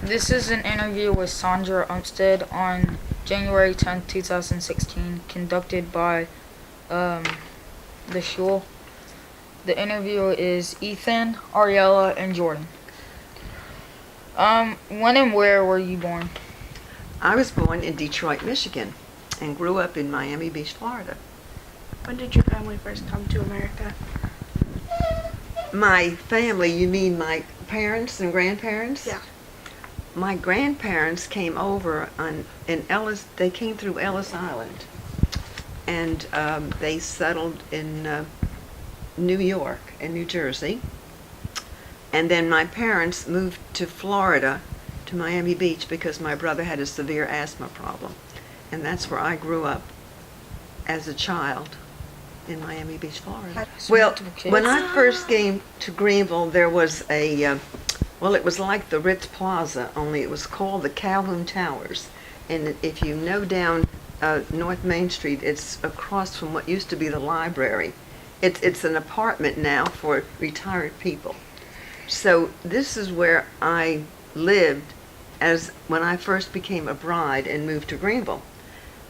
This is an interview with Sondra Umstead on January 10th, 2016, conducted by um, the shul. The interviewer is Ethan, Ariella, and Jordan. When and where were you born? I was born in Detroit, Michigan, and grew up in Miami Beach, Florida. When did your family first come to America? My family, you mean my parents and grandparents? Yeah. My grandparents came over in Ellis. They came through Ellis Island, and they settled in New York and New Jersey. And then my parents moved to Florida, to Miami Beach, because my brother had a severe asthma problem, and that's where I grew up as a child, in Miami Beach, Florida. Well, when I first came to Greenville, there was a well, it was like the Ritz Plaza, only it was called the Calhoun Towers. And if you know down North Main Street, it's across from what used to be the library. It's an apartment now for retired people. So this is where I lived as when I first became a bride and moved to Greenville.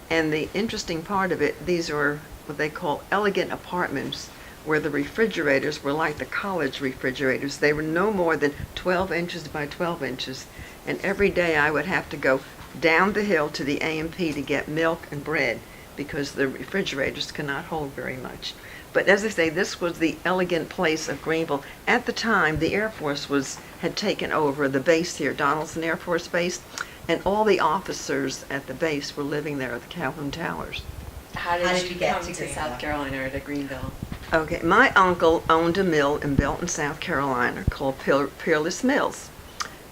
And the interesting part of it, these are what they call elegant apartments, where the refrigerators were like the college refrigerators. They were no more than 12 inches by 12 inches. And every day I would have to go down the hill to the A&P to get milk and bread, because the refrigerators cannot hold very much. But as I say, this was the elegant place of Greenville. At the time, the Air Force had taken over the base here, Donaldson Air Force Base, and all the officers at the base were living there at the Calhoun Towers. How did you get to South Carolina or to Greenville? Okay, my uncle owned a mill in Belton, South Carolina called Peerless Mills.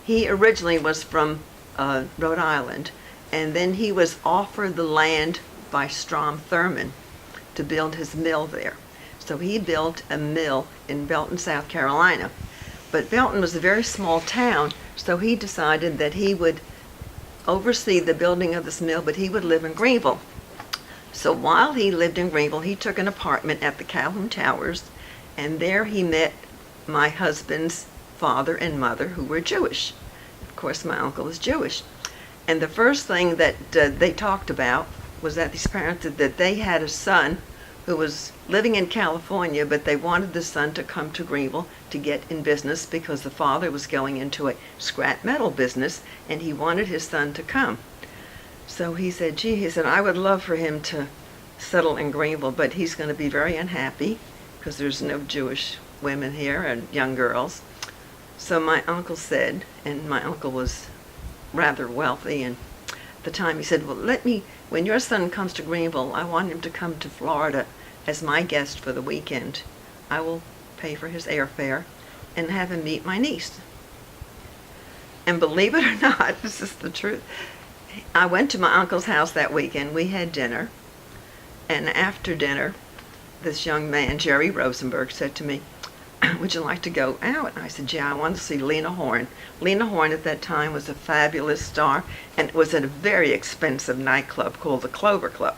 He originally was from Rhode Island, and then he was offered the land by Strom Thurmond to build his mill there. So he built a mill in Belton, South Carolina. But Belton was a very small town, so he decided that he would oversee the building of this mill, but he would live in Greenville. So while he lived in Greenville, he took an apartment at the Calhoun Towers, and there he met my husband's father and mother, who were Jewish. Of course, my uncle was Jewish. And the first thing that they talked about was that these parents, that they had a son who was living in California, but they wanted the son to come to Greenville to get in business, because the father was going into a scrap metal business, and he wanted his son to come. So he said, I would love for him to settle in Greenville, but he's going to be very unhappy because there's no Jewish women here and young girls. So my uncle said, and my uncle was rather wealthy, and at the time he said, well, when your son comes to Greenville, I want him to come to Florida as my guest for the weekend. I will pay for his airfare and have him meet my niece. And believe it or not, this is the truth, I went to my uncle's house that weekend. We had dinner, and after dinner, this young man, Jerry Rosenberg, said to me, would you like to go out? And I said, yeah, I want to see Lena Horne. Lena Horne at that time was a fabulous star, and it was at a very expensive nightclub called the Clover Club.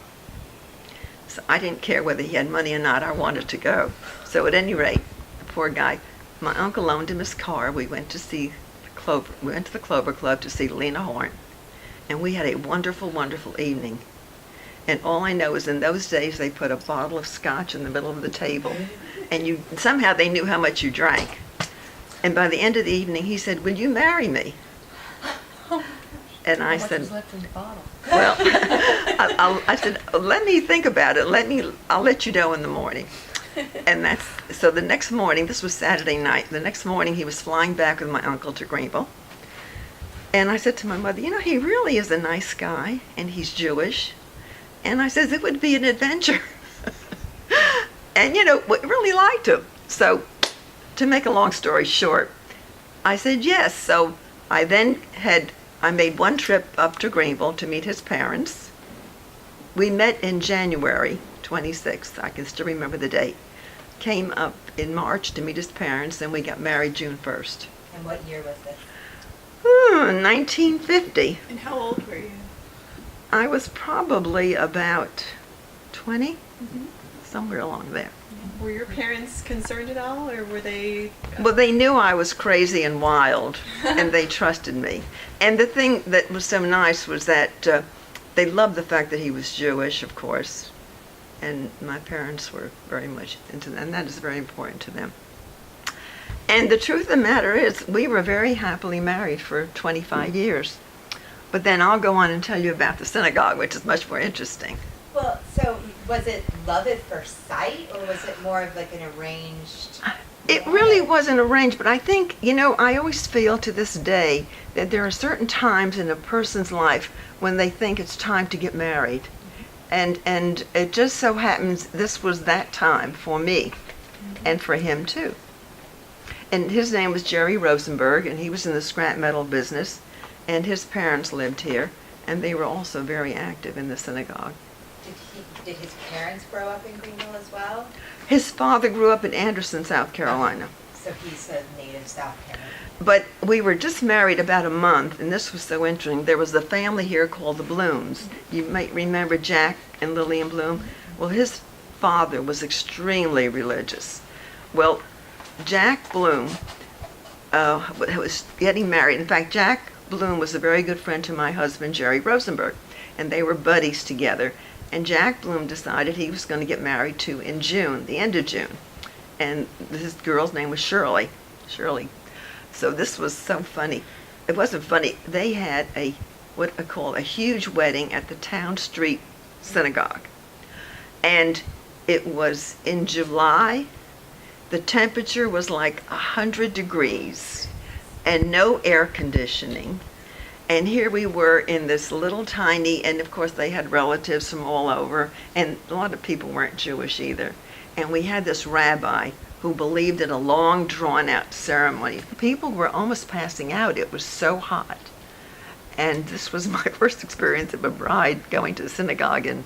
So I didn't care whether he had money or not, I wanted to go. So at any rate, the poor guy, my uncle loaned him his car. We went to the Clover Club to see Lena Horne. And we had a wonderful, wonderful evening. And all I know is in those days they put a bottle of scotch in the middle of the table, and somehow they knew how much you drank. And by the end of the evening he said, will you marry me? And I said, what was left in the bottle? Well, I said, let me think about it. I'll let you know in the morning. And so the next morning, this was Saturday night, the next morning he was flying back with my uncle to Greenville. And I said to my mother, he really is a nice guy, and he's Jewish. And I said, it would be an adventure. And, we really liked him. So, to make a long story short, I said yes. So, I made one trip up to Greenville to meet his parents. We met in January 26th. I can still remember the date. Came up in March to meet his parents, and we got married June 1st. And what year was this? 1950. And how old were you? I was probably about 20. Mm-hmm. somewhere along there. Were your parents concerned at all, or were they? Well, they knew I was crazy and wild, and they trusted me. And the thing that was so nice was that they loved the fact that he was Jewish, of course, and my parents were very much into that, and that is very important to them. And the truth of the matter is, we were very happily married for 25 years. But then I'll go on and tell you about the synagogue, which is much more interesting. Well, so was it love at first sight, or was it more of like an arranged? It really wasn't arranged, but I think, I always feel to this day that there are certain times in a person's life when they think it's time to get married. And it just so happens this was that time for me and for him too. And his name was Jerry Rosenberg, and he was in the scrap metal business, and his parents lived here, and they were also very active in the synagogue. Did his parents grow up in Greenville as well? His father grew up in Anderson, South Carolina. So he's a native South Carolina. But we were just married about a month, and this was so interesting. There was a family here called the Blooms. You might remember Jack and Lillian Bloom. Well, his father was extremely religious. Well, Jack Bloom was getting married. In fact, Jack Bloom was a very good friend to my husband, Jerry Rosenberg, and they were buddies together. And Jack Bloom decided he was going to get married to in June, the end of June. And this girl's name was Shirley. So this was so funny. It wasn't funny. They had what I call a huge wedding at the Town Street Synagogue. And it was in July. The temperature was like 100 degrees and no air conditioning. And here we were in this little tiny, and of course they had relatives from all over, and a lot of people weren't Jewish either. And we had this rabbi who believed in a long, drawn-out ceremony. People were almost passing out. It was so hot. And this was my first experience of a bride going to the synagogue in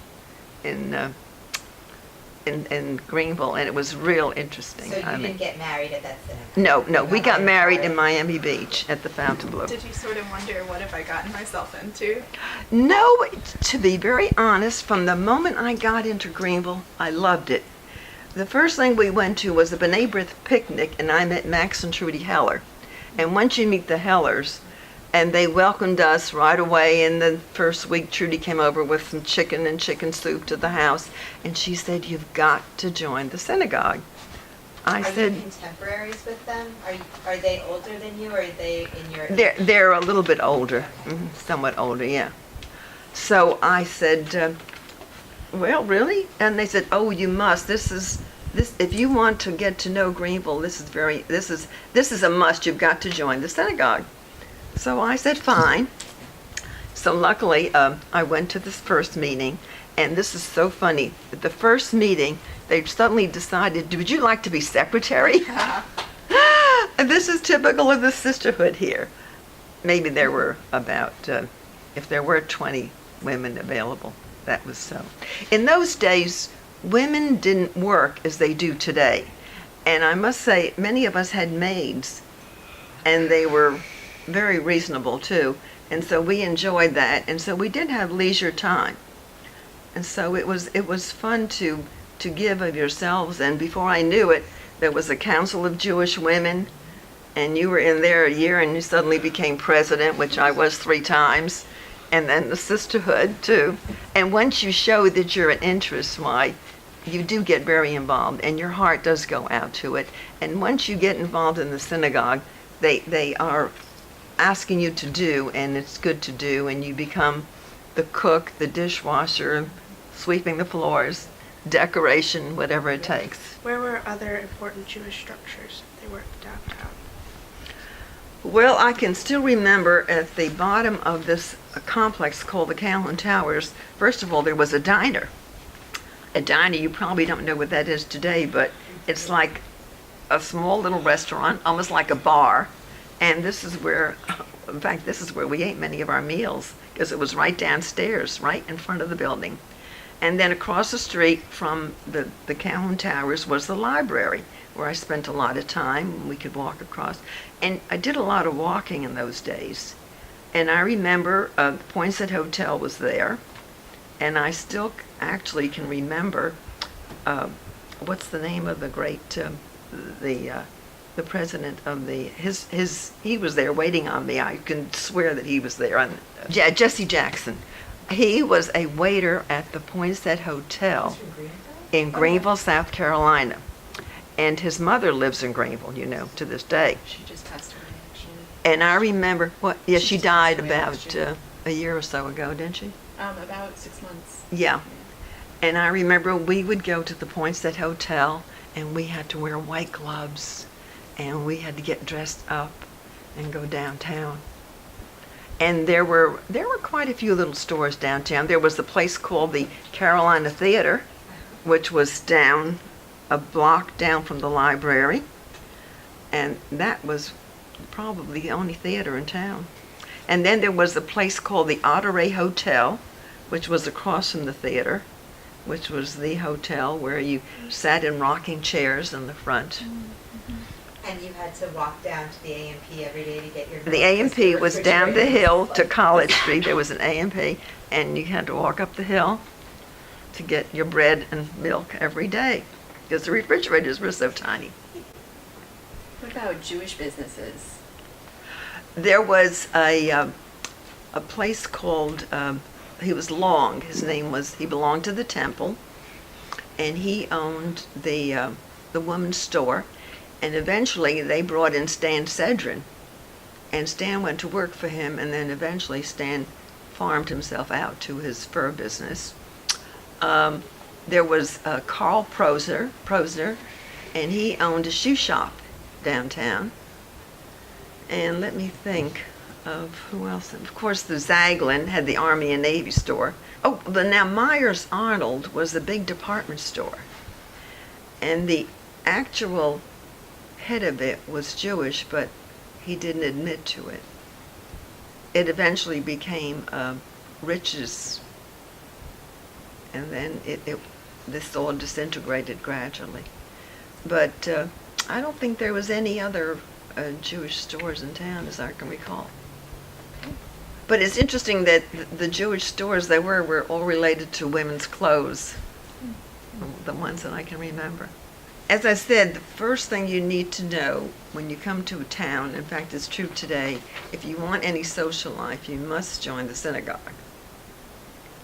Greenville, and it was real interesting. So you didn't get married at that synagogue? No, we got married in Miami Beach at the Fontainebleau. Did you sort of wonder, what have I gotten myself into? No, to be very honest, from the moment I got into Greenville, I loved it. The first thing we went to was a B'nai B'rith picnic, and I met Max and Trudy Heller. And once you meet the Hellers, and they welcomed us right away. In the first week, Trudy came over with some chicken and chicken soup to the house, and she said, "You've got to join the synagogue." I said, "Are you contemporaries with them? Are they older than you, or are they in your?" They're a little bit older, somewhat older, yeah. So I said, "Well, really?" And they said, "Oh, you must. This. If you want to get to know Greenville, this is a must. You've got to join the synagogue." So I said, fine. So luckily, I went to this first meeting, and this is so funny. At the first meeting, they suddenly decided, would you like to be secretary? And this is typical of the sisterhood here. Maybe there were about, if there were 20 women available, that was so. In those days, women didn't work as they do today. And I must say, many of us had maids, and they were very reasonable too, and so we enjoyed that, and so we did have leisure time, and so it was fun to give of yourselves. And before I knew it, there was a council of Jewish women, and you were in there a year and you suddenly became president, which I was 3 times, and then the sisterhood too. And once you show that you're an interest, why, you do get very involved, and your heart does go out to it. And once you get involved in the synagogue, they are asking you to do, and it's good to do, and you become the cook, the dishwasher, sweeping the floors, decoration, whatever it takes. Where were other important Jewish structures? They weren't downtown. Well, I can still remember at the bottom of this complex called the Calhoun Towers, first of all, there was a diner. A diner, you probably don't know what that is today, but it's like a small little restaurant, almost like a bar. And this is where, in fact, this is where we ate many of our meals, because it was right downstairs, right in front of the building. And then across the street from the Calhoun Towers was the library, where I spent a lot of time. We could walk across. And I did a lot of walking in those days. And I remember the Poinsett Hotel was there. And I still actually can remember what's the name of the great, the president of he was there waiting on me. I can swear that he was there. Jesse Jackson. He was a waiter at the Poinsett Hotel in Greenville, South Carolina. And his mother lives in Greenville, to this day. She just passed away, actually. And I remember, she just died passed away about last year. a year or so ago, didn't she? About 6 months. Yeah. And I remember we would go to the Poinsett Hotel, and we had to wear white gloves, and we had to get dressed up and go downtown. And there were quite a few little stores downtown. There was a place called the Carolina Theater, which was down a block down from the library, and that was probably the only theater in town. And then there was a place called the Otteray Hotel, which was across from the theater, which was the hotel where you sat in rocking chairs in the front. And you had to walk down to the A&P every day to get your milk. The A&P was down the refrigerator hill was to like- College Street. There was an A&P, and you had to walk up the hill to get your bread and milk every day because the refrigerators were so tiny. What about Jewish businesses? There was a place called, he was Long. He belonged to the temple, and he owned the woman's store. And eventually they brought in Stan Cedrin, and Stan went to work for him, and then eventually Stan farmed himself out to his fur business. There was Carl Prosner, and he owned a shoe shop downtown. And let me think of who else. Of course, the Zaglin had the Army and Navy store. Oh, now Myers Arnold was a big department store, and the actual head of it was Jewish, but he didn't admit to it. It eventually became Rich's, and then this all disintegrated gradually. But I don't think there was any other Jewish stores in town, as I can recall. But it's interesting that the Jewish stores were all related to women's clothes, the ones that I can remember. As I said, the first thing you need to know when you come to a town, in fact it's true today, if you want any social life, you must join the synagogue.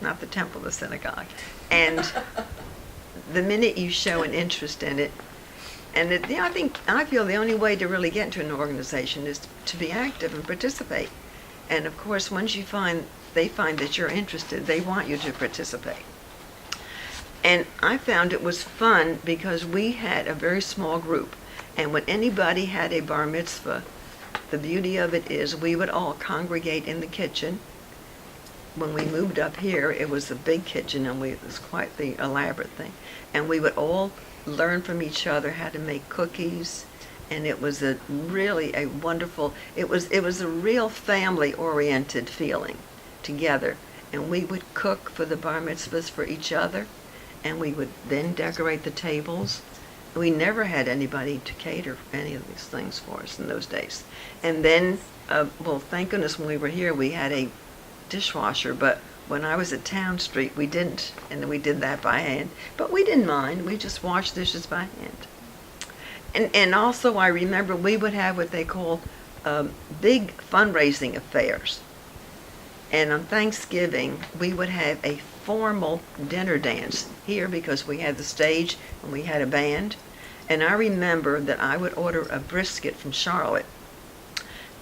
Not the temple, the synagogue. And the minute you show an interest in it, and I feel the only way to really get into an organization is to be active and participate. And of course, once they find that you're interested, they want you to participate. And I found it was fun because we had a very small group. And when anybody had a bar mitzvah, the beauty of it is we would all congregate in the kitchen. When we moved up here, it was a big kitchen, and it was quite the elaborate thing. And we would all learn from each other how to make cookies. And it was really a wonderful, it was a real family-oriented feeling together. And we would cook for the bar mitzvahs for each other. And we would then decorate the tables. We never had anybody to cater any of these things for us in those days. And then, thank goodness when we were here, we had a dishwasher, but when I was at Town Street, we didn't, and we did that by hand. But we didn't mind. We just washed dishes by hand. And also, I remember we would have what they call big fundraising affairs. And on Thanksgiving, we would have a formal dinner dance here because we had the stage and we had a band. And I remember that I would order a brisket from Charlotte.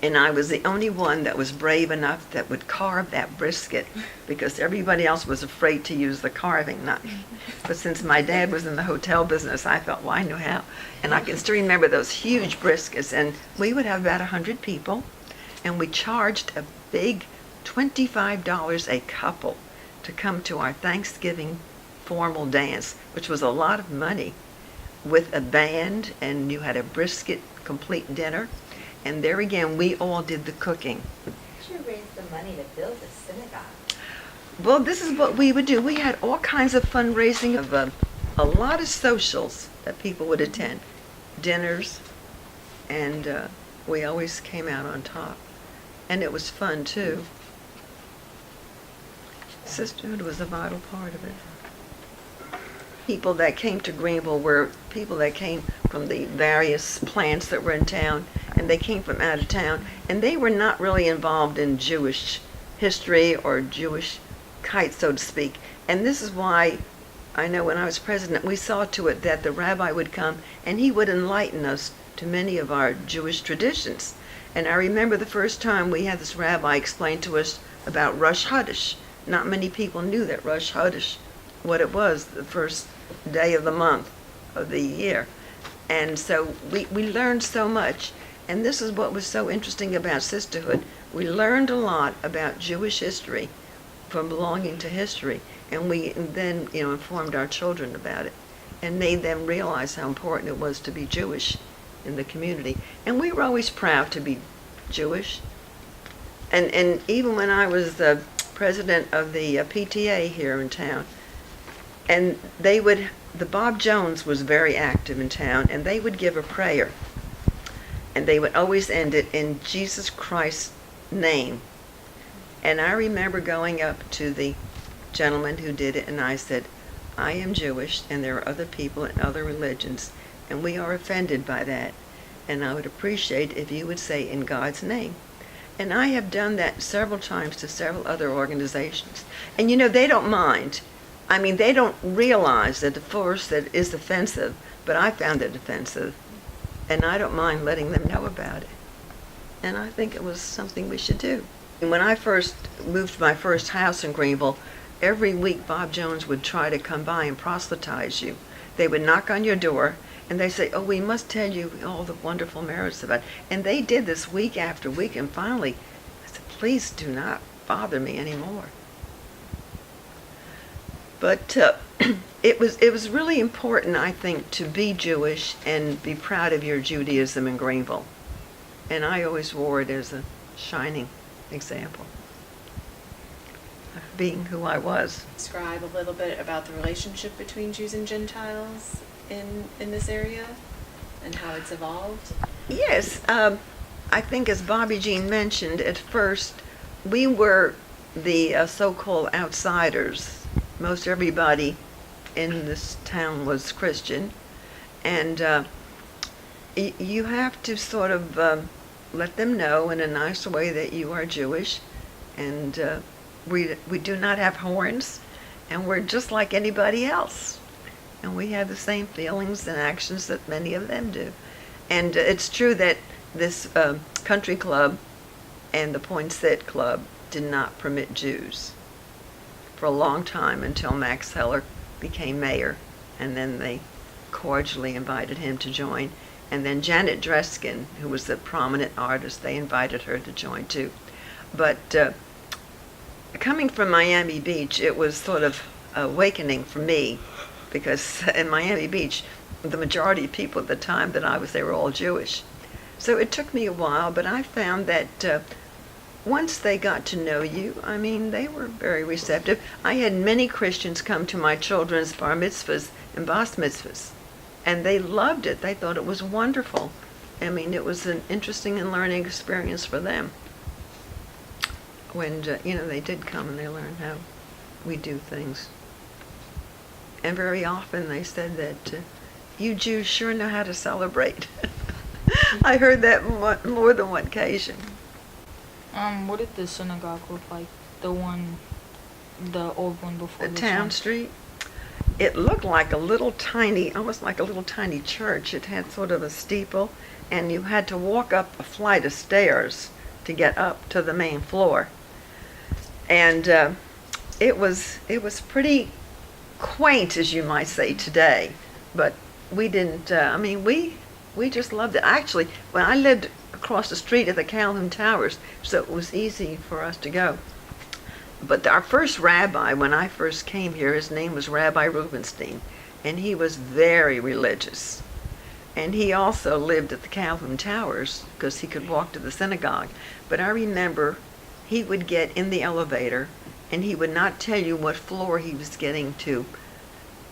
And I was the only one that was brave enough that would carve that brisket because everybody else was afraid to use the carving knife. But since my dad was in the hotel business, I thought, well, I knew how. And I can still remember those huge briskets. And we would have about 100 people. And we charged a big $25 a couple to come to our Thanksgiving formal dance, which was a lot of money, with a band, and you had a brisket complete dinner. And there again, we all did the cooking. How did you raise the money to build a synagogue? Well, this is what we would do. We had all kinds of fundraising, of a lot of socials that people would attend, dinners, and we always came out on top. And it was fun, too. Sisterhood was a vital part of it. people that came to Greenville were people that came from the various plants that were in town, and they came from out of town, and they were not really involved in Jewish history or Jewish kite, so to speak. And this is why I know when I was president, we saw to it that the rabbi would come and he would enlighten us to many of our Jewish traditions. And I remember the first time we had this rabbi explain to us about Rosh Chodesh. Not many people knew that Rosh Chodesh, what it was, the first day of the month of the year. And so we learned so much. And this is what was so interesting about sisterhood. We learned a lot about Jewish history from belonging to history. And we then, informed our children about it and made them realize how important it was to be Jewish in the community. And we were always proud to be Jewish. And even when I was the president of the PTA here in town, and the Bob Jones was very active in town, and they would give a prayer. And they would always end it in Jesus Christ's name. And I remember going up to the gentleman who did it, and I said, I am Jewish, and there are other people in other religions, and we are offended by that. And I would appreciate if you would say in God's name. And I have done that several times to several other organizations. And they don't mind. I mean, they don't realize that the force that is offensive, but I found it offensive. And I don't mind letting them know about it. And I think it was something we should do. And when I first moved to my first house in Greenville, every week Bob Jones would try to come by and proselytize you. They would knock on your door and they say, oh, we must tell you all the wonderful merits of it. And they did this week after week, and finally I said, please do not bother me anymore. But it was really important, I think, to be Jewish and be proud of your Judaism in Greenville. And I always wore it as a shining example of being who I was. Describe a little bit about the relationship between Jews and Gentiles in this area and how it's evolved. Yes, I think as Bobby Jean mentioned, at first we were the so-called outsiders. Most everybody in this town was Christian, and you have to sort of let them know in a nice way that you are Jewish, and we do not have horns, and we're just like anybody else, and we have the same feelings and actions that many of them do. And it's true that this country club and the Poinsett Club did not permit Jews for a long time until Max Heller became mayor, and then they cordially invited him to join. And then Janet Dreskin, who was a prominent artist, they invited her to join too. But coming from Miami Beach, it was sort of awakening for me, because in Miami Beach, the majority of people at the time that I was, they were all Jewish. So it took me a while, but I found that once they got to know you, I mean, they were very receptive. I had many Christians come to my children's bar mitzvahs and bas mitzvahs, and they loved it. They thought it was wonderful. I mean, it was an interesting and learning experience for them. When, they did come and they learned how we do things. And very often they said that you Jews sure know how to celebrate. I heard that more than one occasion. What did the synagogue look like? The old one before The this town one? street? It looked like a little tiny, almost like a little tiny church. It had sort of a steeple, and you had to walk up a flight of stairs to get up to the main floor. And it was pretty quaint, as you might say today, but we didn't, we just loved it. Actually, when I lived across the street at the Calhoun Towers, so it was easy for us to go. But our first rabbi, when I first came here, his name was Rabbi Rubenstein, and he was very religious. And he also lived at the Calhoun Towers because he could walk to the synagogue. But I remember he would get in the elevator and he would not tell you what floor he was getting to.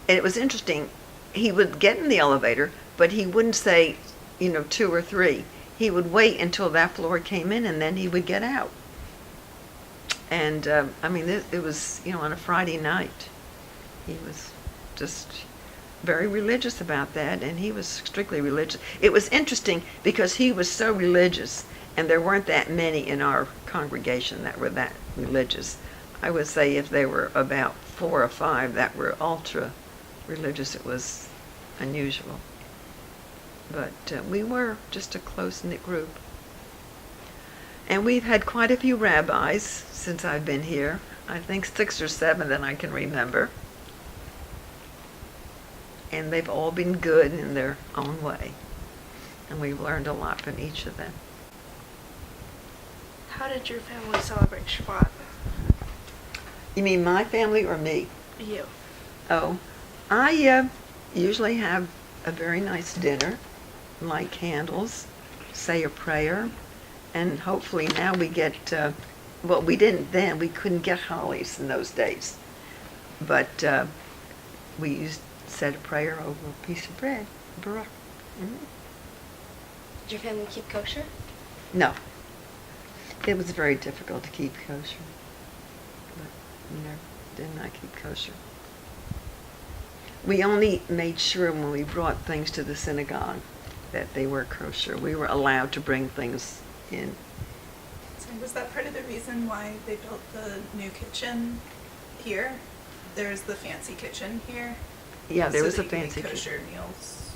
And it was interesting. He would get in the elevator, but he wouldn't say, 2 or 3. He would wait until that floor came in, and then he would get out. And, it was, on a Friday night. He was just very religious about that, and he was strictly religious. It was interesting because he was so religious, and there weren't that many in our congregation that were that religious. I would say if there were about 4 or 5 that were ultra religious, it was unusual. But we were just a close-knit group. And we've had quite a few rabbis since I've been here. I think 6 or 7 that I can remember. And they've all been good in their own way. And we've learned a lot from each of them. How did your family celebrate Shabbat? You mean my family or me? You. Oh, I usually have a very nice dinner, light candles, say a prayer, and hopefully now we get, well, we didn't then, we couldn't get hollies in those days. But we said a prayer over a piece of bread. Baruch. Mhm. Did your family keep kosher? No. It was very difficult to keep kosher. But, did not keep kosher. We only made sure when we brought things to the synagogue that they were kosher. We were allowed to bring things in. So was that part of the reason why they built the new kitchen here? There's the fancy kitchen here. Yeah, there so was that a you could fancy make kosher kitchen. meals.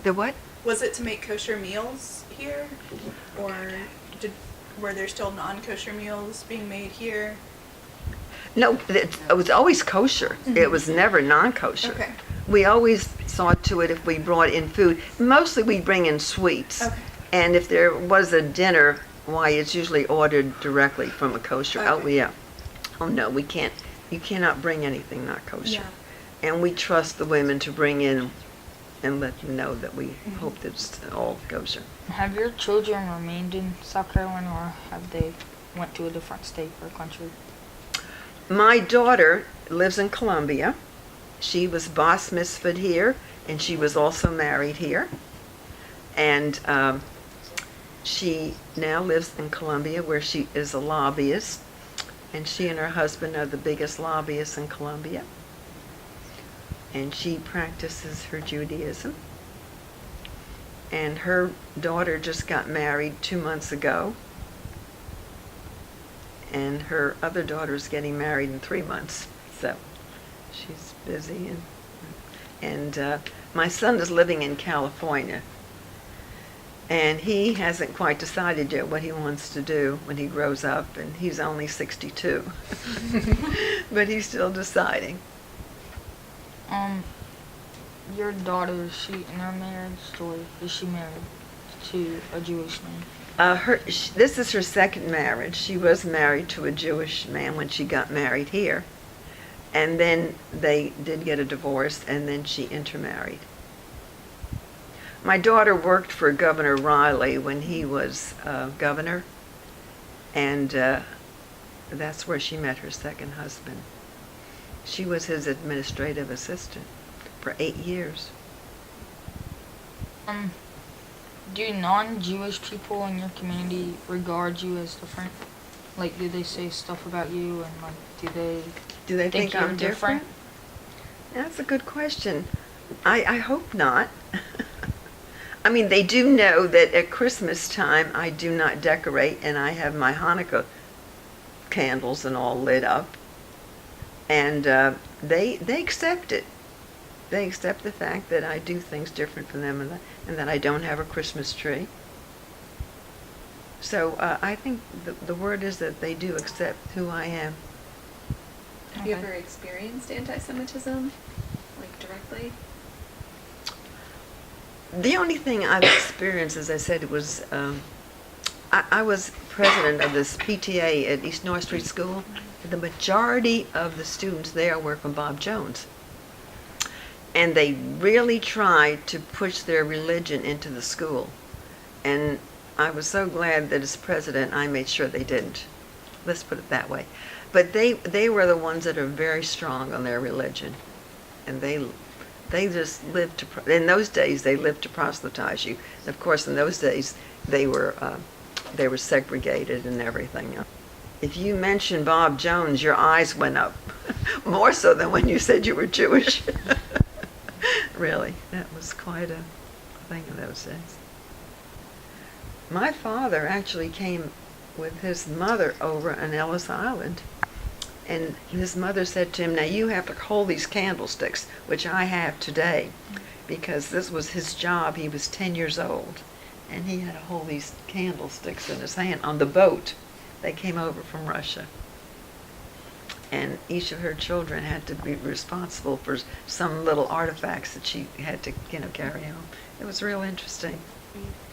The what? Was it to make kosher meals here, or were there still non-kosher meals being made here? No, it was always kosher. It was never non-kosher. Okay. We always saw to it if we brought in food. Mostly we bring in sweets. Okay. And if there was a dinner, why, it's usually ordered directly from a kosher. Oh, Okay. yeah. Oh, no, we can't. You cannot bring anything not kosher. Yeah. And we trust the women to bring in and let them know that we hope that it's all kosher. Have your children remained in South Carolina, or have they went to a different state or country? My daughter lives in Columbia. She was bas mitzvahed here, and she was also married here. And she now lives in Columbia, where she is a lobbyist. And she and her husband are the biggest lobbyists in Columbia. And she practices her Judaism. And her daughter just got married 2 months ago. And her other daughter's getting married in 3 months. So she's busy. And my son is living in California. And he hasn't quite decided yet what he wants to do when he grows up. And he's only 62. But he's still deciding. Your daughter, is she in her marriage, or is she married to a Jewish man? This is her second marriage. She was married to a Jewish man when she got married here. And then they did get a divorce, and then she intermarried. My daughter worked for Governor Riley when he was governor, and that's where she met her second husband. She was his administrative assistant for 8 years. Do non-Jewish people in your community regard you as different? Like, do they say stuff about you, and like, Do they think you're I'm different? That's a good question. I hope not. I mean, they do know that at Christmas time I do not decorate, and I have my Hanukkah candles and all lit up. And they accept it. They accept the fact that I do things different from them, and that I don't have a Christmas tree. So I think the word is that they do accept who I am. Have you ever experienced anti-Semitism, like directly? The only thing I've experienced, as I said, it was I was president of this PTA at East North Street School. The majority of the students there were from Bob Jones. And they really tried to push their religion into the school. And I was so glad that as president I made sure they didn't. Let's put it that way. But they were the ones that are very strong on their religion. And they just lived to, in those days they lived to proselytize you. And of course in those days they were segregated and everything. If you mentioned Bob Jones, your eyes went up, more so than when you said you were Jewish. Really, that was quite a thing in those days. My father actually came with his mother over on Ellis Island, and his mother said to him, "Now you have to hold these candlesticks," which I have today, because this was his job. He was 10 years old, and he had to hold these candlesticks in his hand on the boat. They came over from Russia, and each of her children had to be responsible for some little artifacts that she had to, carry home. It was real interesting.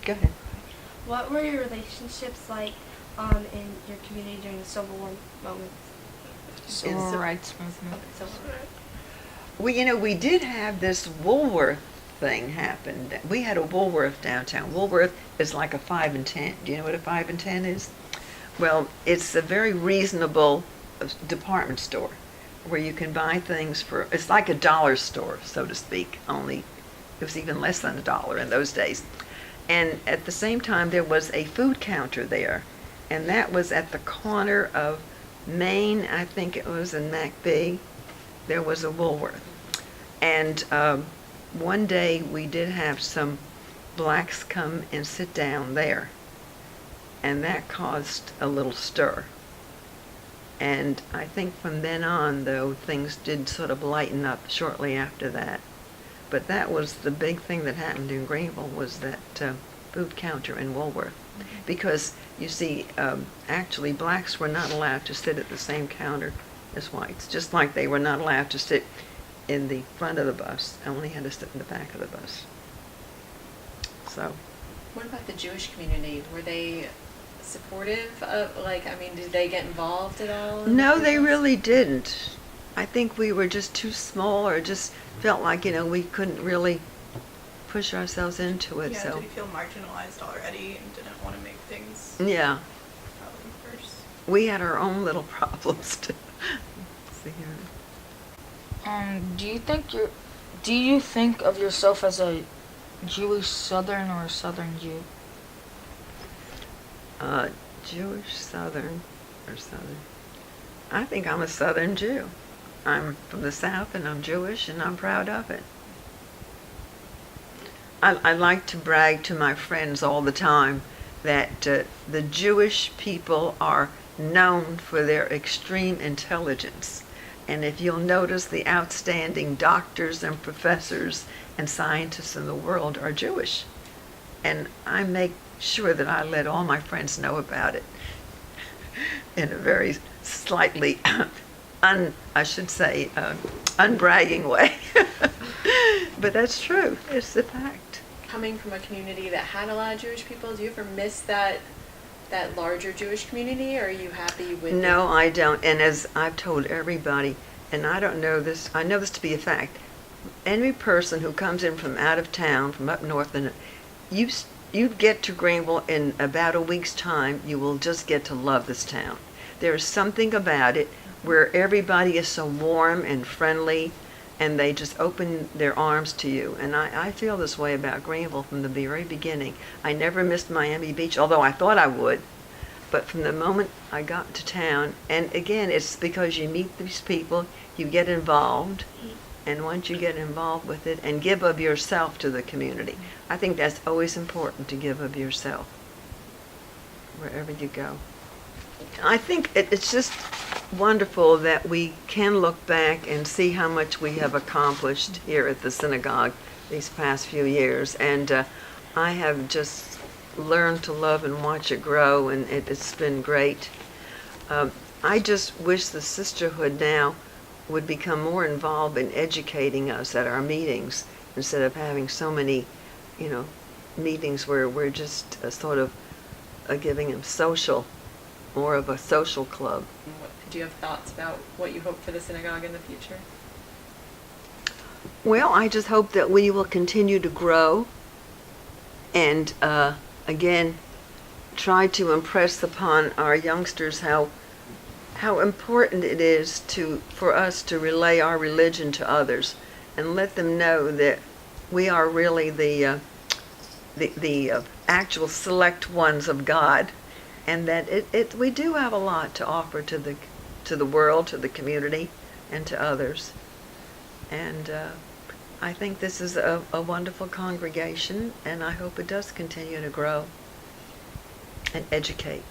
Go ahead. What were your relationships like in your community during the Civil War moments? Civil rights movement. Civil War. We did have this Woolworth thing happen. We had a Woolworth downtown. Woolworth is like a 5 and 10. Do you know what a 5 and 10 is? Well, it's a very reasonable department store where you can buy things for, it's like a dollar store, so to speak, only it was even less than $1 in those days. And at the same time, there was a food counter there, and that was at the corner of Main, I think it was, in McBee. There was a Woolworth. And one day we did have some blacks come and sit down there, and that caused a little stir. And I think from then on, though, things did sort of lighten up shortly after that. But that was the big thing that happened in Greenville, was that food counter in Woolworth. Because, you see, actually blacks were not allowed to sit at the same counter as whites, just like they were not allowed to sit in the front of the bus, only had to sit in the back of the bus. So. What about the Jewish community? Were they supportive of, did they get involved at all? No, they really didn't. I think we were just too small, or just felt like, we couldn't really push ourselves into it. Yeah, So did you feel marginalized already and didn't want to make things yeah, problem first? we had our own little problems to see here. Do you think of yourself as a Jewish Southern or a Southern Jew? Jewish Southern or Southern? I think I'm a Southern Jew. I'm from the South, and I'm Jewish, and I'm proud of it. I like to brag to my friends all the time that the Jewish people are known for their extreme intelligence. And if you'll notice, the outstanding doctors and professors and scientists in the world are Jewish. And I make sure that I let all my friends know about it in a very slightly, unbragging way. But that's true. It's the fact. Coming from a community that had a lot of Jewish people, do you ever miss that larger Jewish community, or are you happy with No, I don't. And as I've told everybody, and I don't know this, I know this to be a fact, any person who comes in from out of town, from up north, and you get to Greenville in about a week's time, you will just get to love this town. There's something about it where everybody is so warm and friendly, and they just open their arms to you. And I feel this way about Greenville from the very beginning. I never missed Miami Beach, although I thought I would. But from the moment I got to town, and again, it's because you meet these people, you get involved, and once you get involved with it, and give of yourself to the community. I think that's always important, to give of yourself wherever you go. I think it's just wonderful that we can look back and see how much we have accomplished here at the synagogue these past few years. And I have just learned to love and watch it grow, and it's been great. I just wish the sisterhood now would become more involved in educating us at our meetings, instead of having so many, meetings where we're just sort of giving them more of a social club. Do you have thoughts about what you hope for the synagogue in the future? Well, I just hope that we will continue to grow, and again, try to impress upon our youngsters how important it is for us to relay our religion to others, and let them know that we are really the actual select ones of God, and that we do have a lot to offer to the world, to the community, and to others. And I think this is a wonderful congregation, and I hope it does continue to grow and educate.